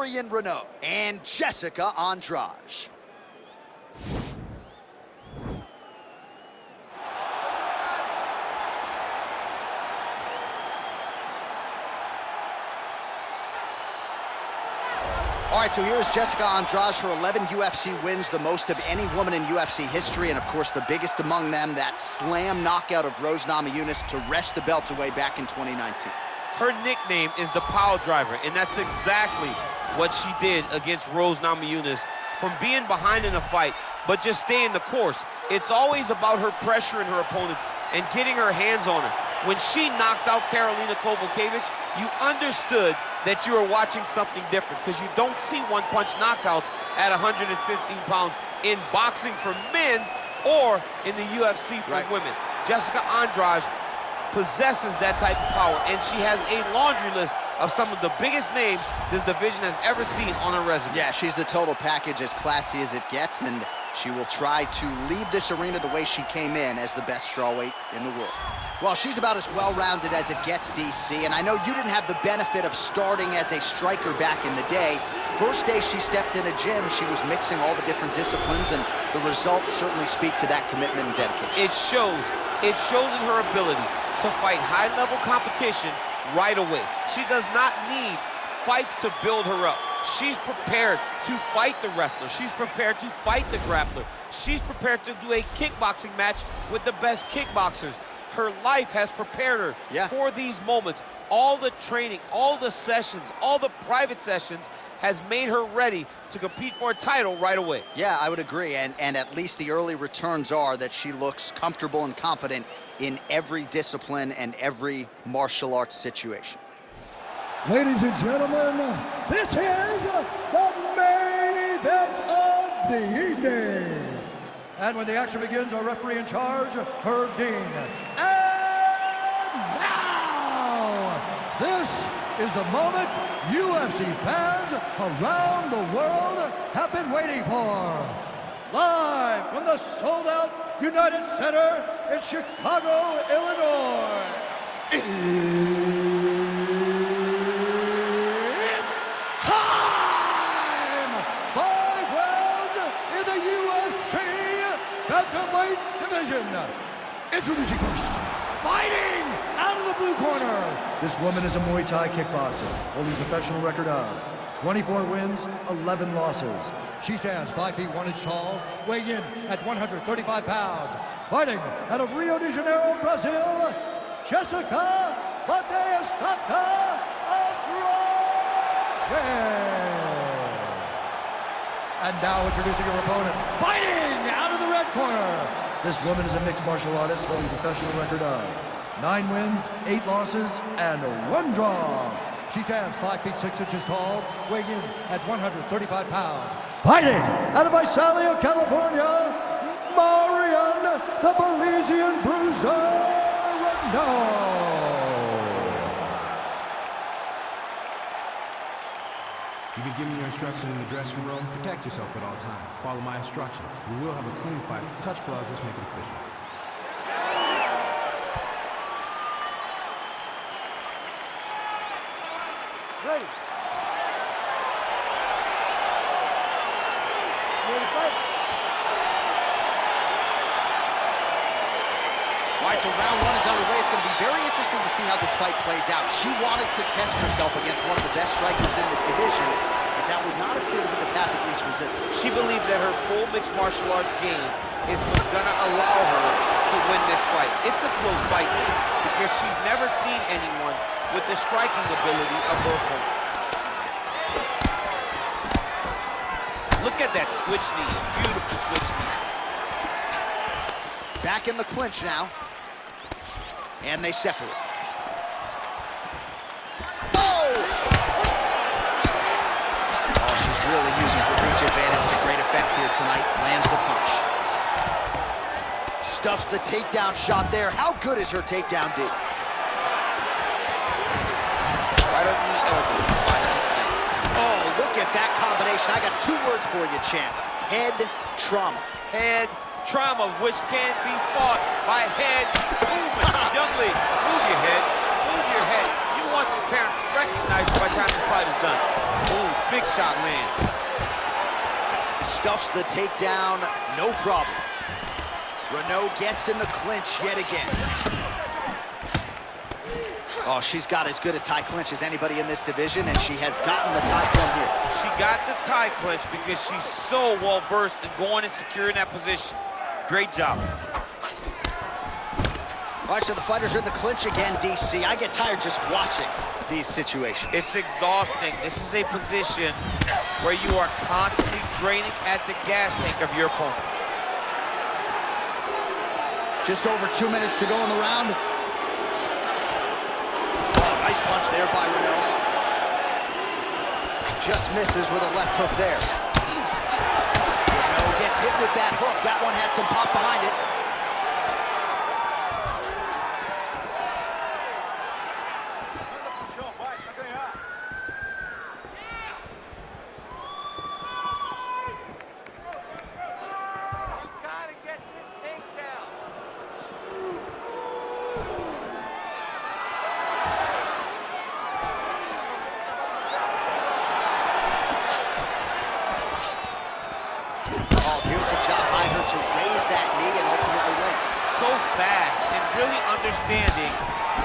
Marion Reneau and Jessica Andrade. All right, so here's Jessica Andrade. Her 11 UFC wins, the most of any woman in UFC history, and of course the biggest among them, that slam knockout of Rose Namajunas to wrest the belt away back in 2019. Her nickname is the Power Driver, and that's exactly what she did against Rose Namajunas. From being behind in a fight, but just staying the course. It's always about her pressuring her opponents and getting her hands on her. When she knocked out Karolina Kowalkiewicz, you understood that you were watching something different, because you don't see one-punch knockouts at 115 pounds in boxing for men or in the UFC for women. Jessica Andrade possesses that type of power, and she has a laundry list of some of the biggest names this division has ever seen on her resume. Yeah, she's the total package, as classy as it gets, and she will try to leave this arena the way she came in, as the best strawweight in the world. Well, she's about as well-rounded as it gets, DC, and I know you didn't have the benefit of starting as a striker back in the day. First day she stepped in a gym, she was mixing all the different disciplines, and the results certainly speak to that commitment and dedication. It shows. It shows in her ability to fight high-level competition right away. She does not need fights to build her up. She's prepared to fight the wrestler. She's prepared to fight the grappler. She's prepared to do a kickboxing match with the best kickboxers. Her life has prepared her for these moments. All the training, all the sessions, all the private sessions has made her ready to compete for a title right away. Yeah, I would agree, and at least the early returns are that she looks comfortable and confident in every discipline and every martial arts situation. Ladies and gentlemen, this is the main event of the evening. And when the action begins, our referee in charge, Herb Dean. And now, this is the moment UFC fans around the world have been waiting for. Live from the sold-out United Center in Chicago, Illinois. It's time! 5 rounds in the UFC bantamweight division. Introducing first, fighting out of the blue corner. This woman is a Muay Thai kickboxer, holding a professional record of 24 wins, 11 losses. She stands 5 feet 1 inch tall, weighing in at 135 pounds. Fighting out of Rio de Janeiro, Brazil, Jessica Andrade. And now introducing her opponent, fighting out of the red corner. This woman is a mixed martial artist holding a professional record of 9 wins, 8 losses, and 1 draw. She stands 5 feet 6 inches tall, weighing in at 135 pounds. Fighting out of Visalia, California, Marion, the Belizean Bruiser Reneau. You've been given your instructions in the dressing room. Protect yourself at all times. Follow my instructions. We will have a clean fight. Touch gloves, let's make it official. Ready. Ready to fight? All right, so round 1 is underway. It's going to be very interesting to see how this fight plays out. She wanted to test herself against one of the best strikers in this division, but that would not appear to be the path of least resistance. She believes that her full mixed martial arts game is what's going to allow her to win this fight. It's a close fight because she's never seen anyone with the striking ability of her opponent. Look at that switch knee, beautiful switch knee. Back in the clinch now. And they separate. Oh! Oh, she's really using her reach advantage to great effect here tonight. Lands the punch. Stuffs the takedown shot there. How good is her takedown, D? Right under the elbow. Oh, look at that combination. I got 2 words for you, champ. Head trauma. Head trauma, which can be fought by head movement. Young lady, move your head. Move your head. You want to apparently recognize you by the time this fight is done. Ooh, big shot land. Stuffs the takedown, no problem. Reneau gets in the clinch yet again. Oh, she's got as good a tie clinch as anybody in this division, and she has gotten the tie from here. She got the tie clinch because she's so well-versed in going and securing that position. Great job. All right, so the fighters are in the clinch again, DC. I get tired just watching these situations. It's exhausting. This is a position where you are constantly draining at the gas tank of your opponent. Just over 2 minutes to go in the round. Oh, nice punch there by Reneau. Just misses with a left hook there. Reneau gets hit with that hook. That one had some pop behind it. Really understanding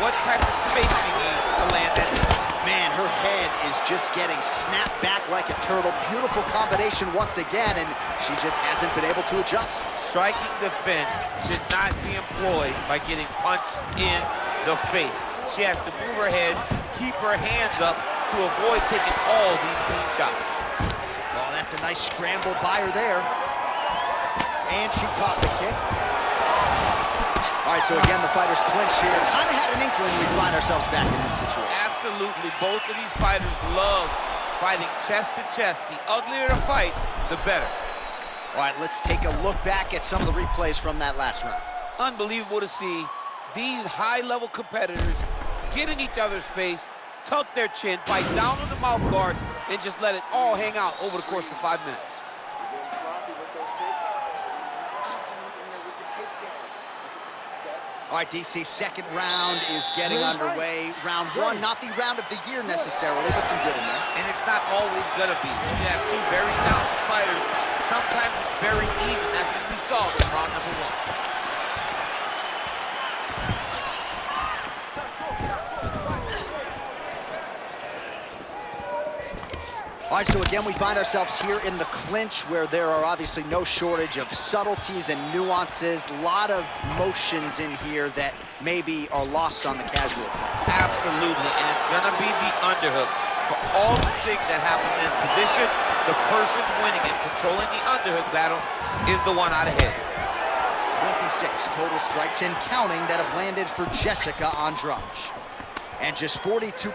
what type of space she needs to land that knee. Man, her head is just getting snapped back like a turtle. Beautiful combination once again, and she just hasn't been able to adjust. Striking defense should not be employed by getting punched in the face. She has to move her head, keep her hands up to avoid taking all these clean shots. Oh, that's a nice scramble by her there. And she caught the kick. All right, so again, the fighters clinch here. Kind of had an inkling we'd find ourselves back in this situation. Absolutely. Both of these fighters love fighting chest to chest. The uglier the fight, the better. All right, let's take a look back at some of the replays from that last round. Unbelievable to see these high-level competitors get in each other's face, tuck their chin, bite down on the mouth guard, and just let it all hang out over the course of 5 minutes. You're getting sloppy with those takedowns. In there with the takedown. All right, DC, second round is getting underway. Round one, not the round of the year necessarily, but some good in there. And it's not always gonna be. When you have two very talented fighters, sometimes it's very even. That's what we saw in round number one. All right, so again, we find ourselves here in the clinch where there are obviously no shortage of subtleties and nuances. A lot of motions in here that maybe are lost on the casual fan. Absolutely, and it's gonna be the underhook. For all the things that happen in this position, the person winning and controlling the underhook battle is the one out ahead. 26 total strikes and counting that have landed for Jessica Andrade. And just 42%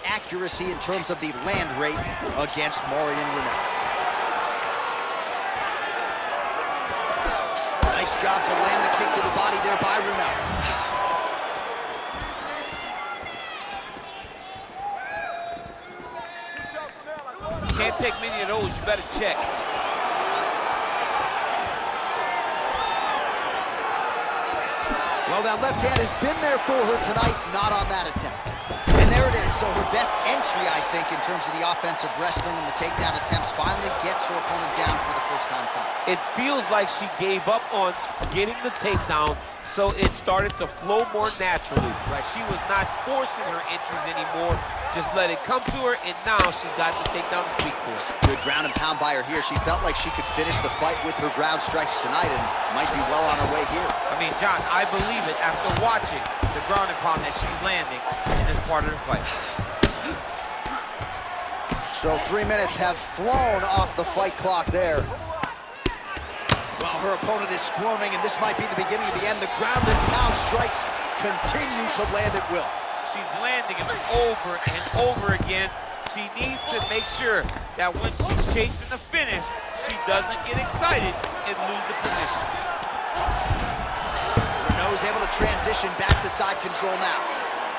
accuracy in terms of the land rate against Marion Reneau. Nice job to land the kick to the body there by Reneau. Can't take many of those, you better check. Well, that left hand has been there for her tonight, not on that attempt. And there it is, so her best entry, I think, in terms of the offensive wrestling and the takedown attempts finally gets her opponent down for the first time tonight. It feels like she gave up on getting the takedown, so it started to flow more naturally. Right. She was not forcing her entries anymore, just let it come to her, and now she's got the takedown to speak for. Good ground and pound by her here. She felt like she could finish the fight with her ground strikes tonight and might be well on her way here. I mean, John, I believe it after watching the ground and pound that she's landing in this part of the fight. So 3 minutes have flown off the fight clock there. Well, her opponent is squirming, and this might be the beginning of the end. The ground and pound strikes continue to land at will. She's landing them over and over again. She needs to make sure that when she's chasing the finish, she doesn't get excited and lose the position. Reneau's able to transition back to side control now.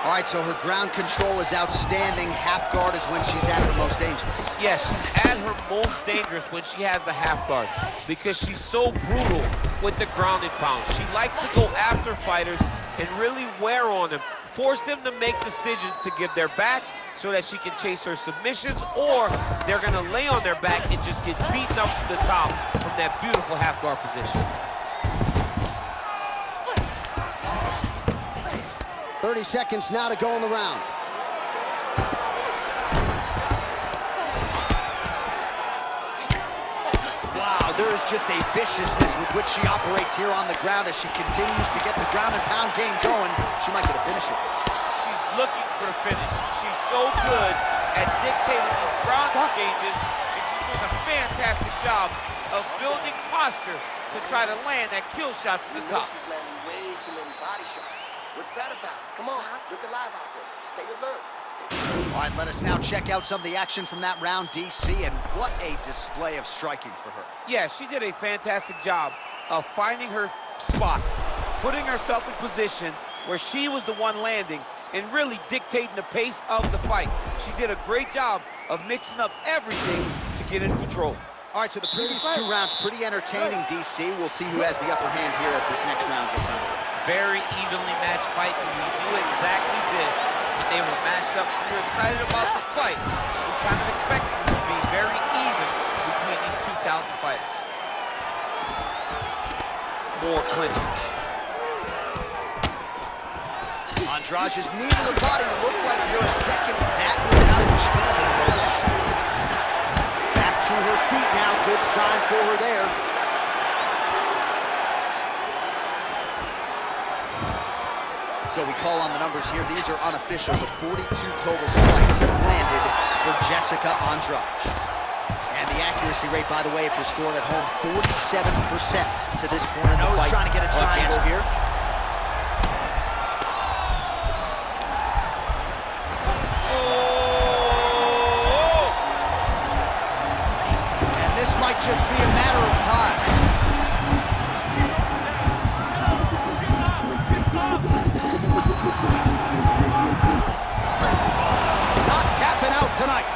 All right, so her ground control is outstanding. Half guard is when she's at her most dangerous. Yes, she's at her most dangerous when she has a half guard because she's so brutal with the ground and pound. She likes to go after fighters and really wear on them force them to make decisions to give their backs so that she can chase her submissions, or they're gonna lay on their back and just get beaten up from the top from that beautiful half guard position. 30 seconds now to go in the round. Wow, there is just a viciousness with which she operates here on the ground as she continues to get the ground and pound game going. She might get a finish here. She's looking for the finish. She's so good at dictating these ground exchanges, and she's doing a fantastic job of building posture to try to land that kill shot from the top. She's landing way too many body shots. What's that about? Come on, look alive out there. Stay alert. Stay alert. All right, let us now check out some of the action from that round, DC, and what a display of striking for her. Yeah, she did a fantastic job of finding her spot, putting herself in position where she was the one landing and really dictating the pace of the fight. She did a great job of mixing up everything to get in control. All right, so the previous 2 rounds, pretty entertaining, DC. We'll see who has the upper hand here as this next round gets underway. Very evenly matched fight, and we knew exactly this when they were matched up. We were excited about the fight. We kind of expected this to be very even between these 2 talented fighters. More clinches. Andrade's knee to the body looked like for a second that was out of scramble, folks. Back to her feet now, good sign for her there. So we call on the numbers here. These are unofficial, but 42 total strikes have landed for Jessica Andrade. And the accuracy rate, by the way, if you're scoring at home, 47% to this point in the fight. Trying to get a triangle here. And this might just be a matter of time. Tonight.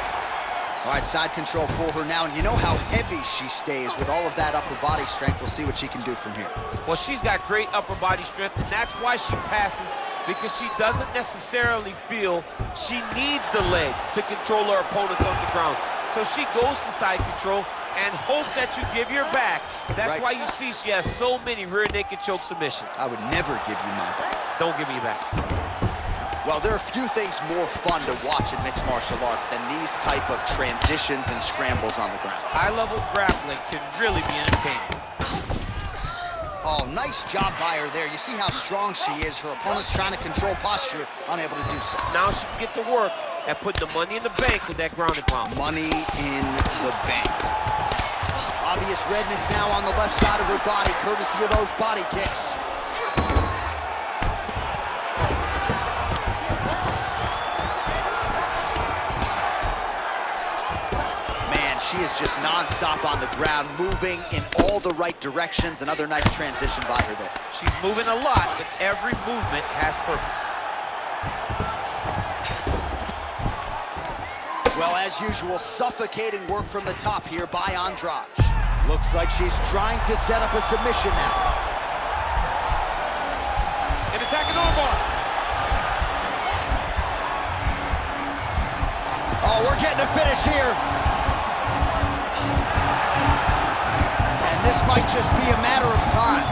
All right, side control for her now, and you know how heavy she stays with all of that upper body strength. We'll see what she can do from here. Well, she's got great upper body strength, and that's why she passes, because she doesn't necessarily feel she needs the legs to control her opponents on the ground. So she goes to side control and hopes that you give your back. That's why you see she has so many rear naked choke submissions. I would never give you my back. Don't give me your back. Well, there are few things more fun to watch in mixed martial arts than these type of transitions and scrambles on the ground. High-level grappling can really be entertaining. Oh, nice job by her there. You see how strong she is. Her opponent's trying to control posture, unable to do so. Now she can get to work and put the money in the bank with that ground and pound. Money in the bank. Obvious redness now on the left side of her body, courtesy of those body kicks. She is just non-stop on the ground, moving in all the right directions. Another nice transition by her there. She's moving a lot, but every movement has purpose. Well, as usual, suffocating work from the top here by Andrade. Looks like she's trying to set up a submission now. An attacking armbar. Oh, we're getting a finish here. This might just be a matter of time.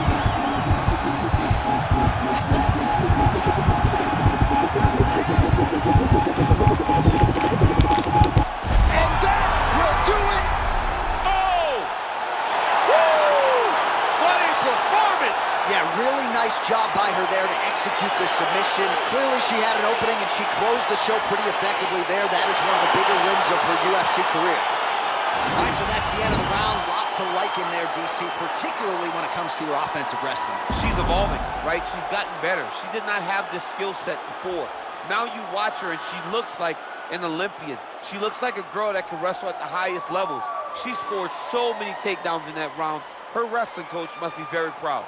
And that will do it. Oh! Woo! What a performance! Yeah, really nice job by her there to execute the submission. Clearly she had an opening and she closed the show pretty effectively there. That is one of the bigger wins of her UFC career. All right, so that's the end of the round. Lot to like in there, DC, particularly when it comes to her offensive wrestling. She's evolving, right? She's gotten better. She did not have this skill set before. Now you watch her and she looks like an Olympian. She looks like a girl that can wrestle at the highest levels. She scored so many takedowns in that round. Her wrestling coach must be very proud.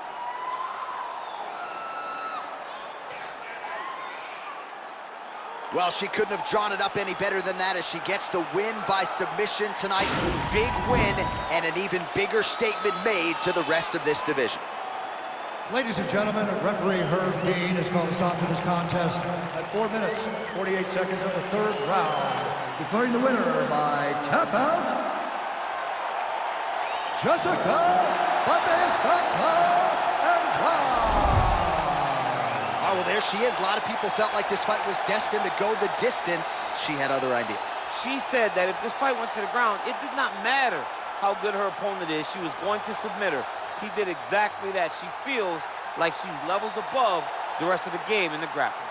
Well, she couldn't have drawn it up any better than that as she gets the win by submission tonight. Big win and an even bigger statement made to the rest of this division. Ladies and gentlemen, referee Herb Dean has called a stop to this contest at 4 minutes, 48 seconds of the third round, declaring the winner by tap out, Jessica Andrade. Oh, well, there she is. A lot of people felt like this fight was destined to go the distance. She had other ideas. She said that if this fight went to the ground, it did not matter how good her opponent is. She was going to submit her. She did exactly that. She feels like she's levels above the rest of the game in the grappling.